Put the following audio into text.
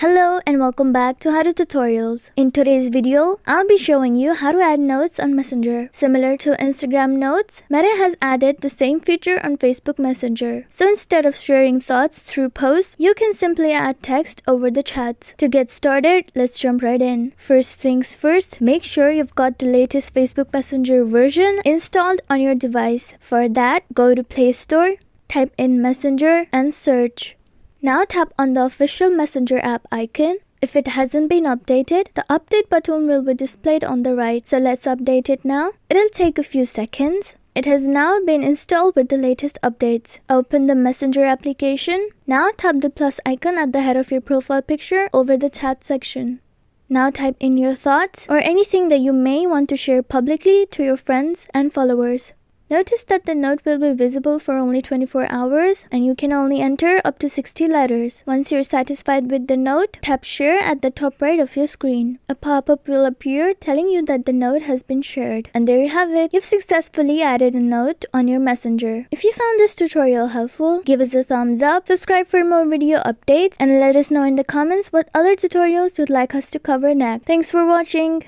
Hello and welcome back to How to Tutorials. In today's video, I'll be showing you how to add notes on Messenger. Similar to Instagram notes, Meta has added the same feature on Facebook Messenger. So instead of sharing thoughts through posts, you can simply add text over the chats. To get started, let's jump right in. First things first, make sure you've got the latest Facebook Messenger version installed on your device. For that, go to Play Store, type in Messenger and search. Now tap on the official Messenger app icon. If it hasn't been updated, the update button will be displayed on the right. So let's update it now. It'll take a few seconds. It has now been installed with the latest updates. Open the Messenger application. Now tap the plus icon at the head of your profile picture over the chat section. Now type in your thoughts or anything that you may want to share publicly to your friends and followers. Notice that the note will be visible for only 24 hours and you can only enter up to 60 letters. Once you're satisfied with the note, tap share at the top right of your screen. A pop-up will appear telling you that the note has been shared. And there you have it. You've successfully added a note on your Messenger. If you found this tutorial helpful, give us a thumbs up, subscribe for more video updates, and let us know in the comments what other tutorials you'd like us to cover next. Thanks for watching.